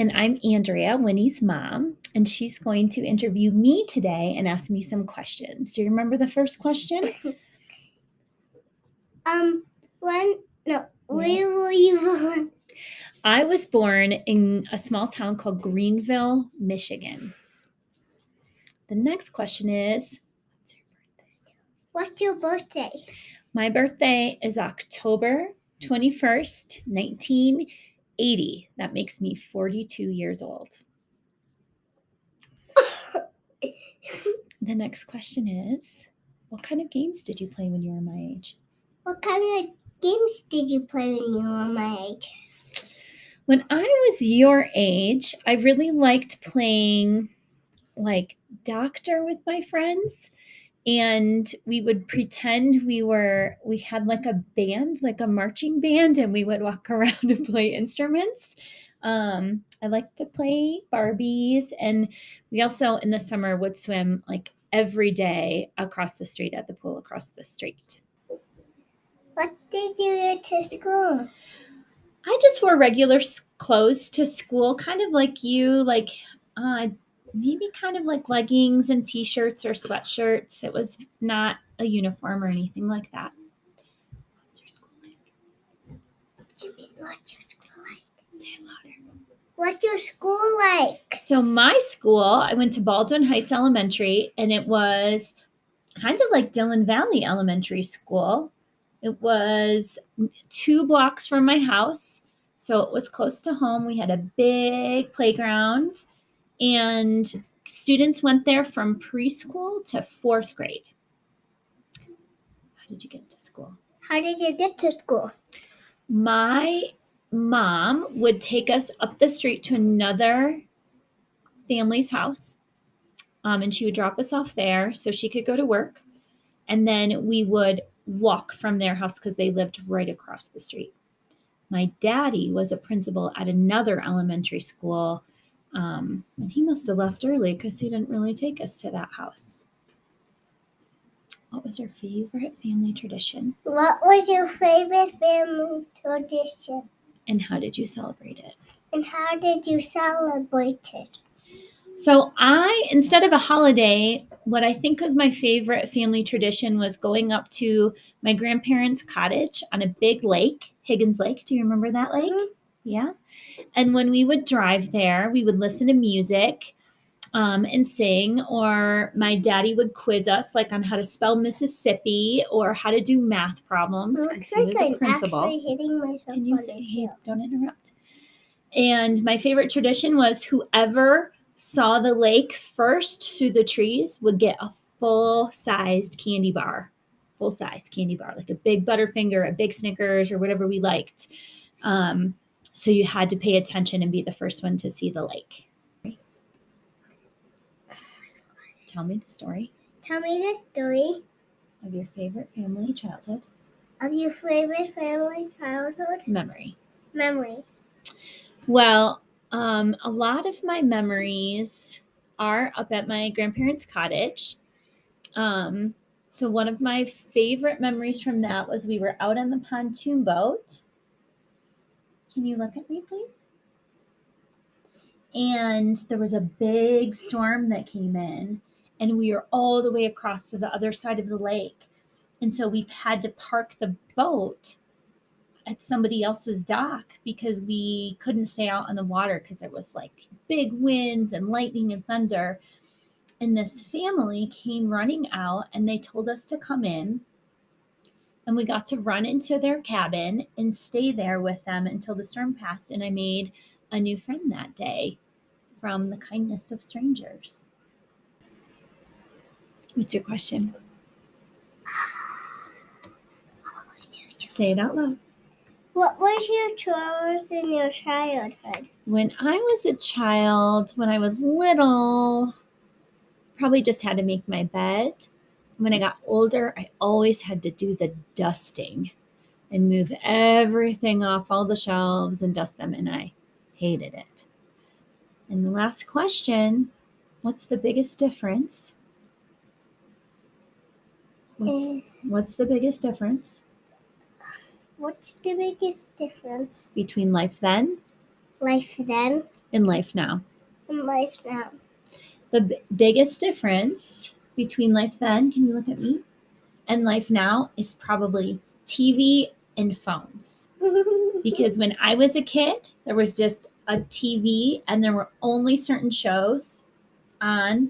And I'm Andrea, Winnie's mom, and she's going to interview me today and ask me some questions. Do you remember the first question? Where were you born? I was born in a small town called Greenville, Michigan. The next question is, What's your birthday? My birthday is October 21st, 1980. That makes me 42 years old. The next question is, what kind of games did you play when you were my age? What kind of games did you play when you were my age? When I was your age, I really liked playing like doctor with my friends, and we would pretend we had like a band, like a marching band, and we would walk around and play instruments. I liked to play Barbies, and we also in the summer would swim like every day across the street at the pool across the street. What did you wear to school? I just wore regular clothes to school, kind of like you, maybe kind of like leggings and t-shirts or sweatshirts. It was not a uniform or anything like that. What's your school like? What do you mean, what's your school like? Say it louder. What's your school like? So my school, I went to Baldwin Heights Elementary, and it was kind of like Dillon Valley Elementary School. It was 2 blocks from my house, so it was close to home. We had a big playground, and students went there from preschool to 4th grade. How did you get to school? How did you get to school? My mom would take us up the street to another family's house, and she would drop us off there so she could go to work. And then we would walk from their house because they lived right across the street. My daddy was a principal at another elementary school, and he must have left early because he didn't really take us to that house. What was your favorite family tradition? What was your favorite family tradition? And how did you celebrate it? And how did you celebrate it? So instead of a holiday, what I think was my favorite family tradition was going up to my grandparents' cottage on a big lake, Higgins Lake. Do you remember that lake? Mm-hmm. Yeah. And when we would drive there, we would listen to music and sing, or my daddy would quiz us like on how to spell Mississippi or how to do math problems. Looks like I'm actually hitting myself on the tail. Don't interrupt. And my favorite tradition was whoever saw the lake first through the trees would get a full-sized candy bar, like a big Butterfinger, a big Snickers, or whatever we liked. So you had to pay attention and be the first one to see the lake. Tell me the story. Tell me the story of your favorite family childhood. Memory. Well, a lot of my memories are up at my grandparents' cottage. So one of my favorite memories from that was we were out on the pontoon boat. Can you look at me, please? And there was a big storm that came in, and we were all the way across to the other side of the lake. And so we've had to park the boat at somebody else's dock because we couldn't stay out on the water because there was like big winds and lightning and thunder. And this family came running out, and they told us to come in, and we got to run into their cabin and stay there with them until the storm passed. And I made a new friend that day from the kindness of strangers. What's your question? Say it out loud. What was your chores in your childhood? When I was a child, when I was little, probably just had to make my bed. When I got older, I always had to do the dusting and move everything off all the shelves and dust them, and I hated it. And the last question, what's the biggest difference? What's the biggest difference? What's the biggest difference? Between life then? Life then? in life now. in life now. The biggest difference between life then, can you look at me, and life now is probably TV and phones. Because when I was a kid, there was just a TV and there were only certain shows on,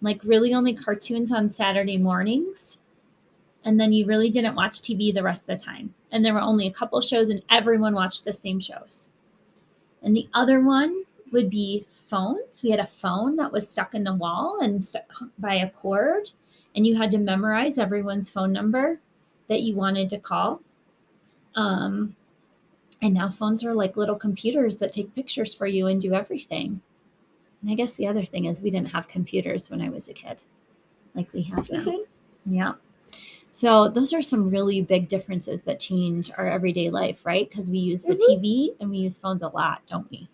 like really only cartoons on Saturday mornings. And then you really didn't watch TV the rest of the time. And there were only a couple shows and everyone watched the same shows. And the other one would be phones. We had a phone that was stuck in the wall and stuck by a cord, and you had to memorize everyone's phone number that you wanted to call. And now phones are like little computers that take pictures for you and do everything. And I guess the other thing is we didn't have computers when I was a kid like we have now. Yeah. So those are some really big differences that change our everyday life, right? Because we use the TV and we use phones a lot, don't we?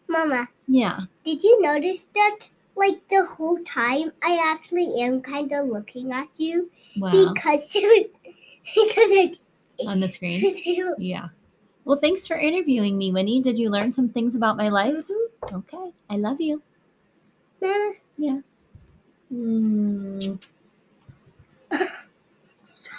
Mama. Yeah. Did you notice that, like, the whole time I actually am kind of looking at you? Wow. Because I, On the screen? Yeah. Well, thanks for interviewing me, Winnie. Did you learn some things about my life? Okay. I love you. Mama. Yeah.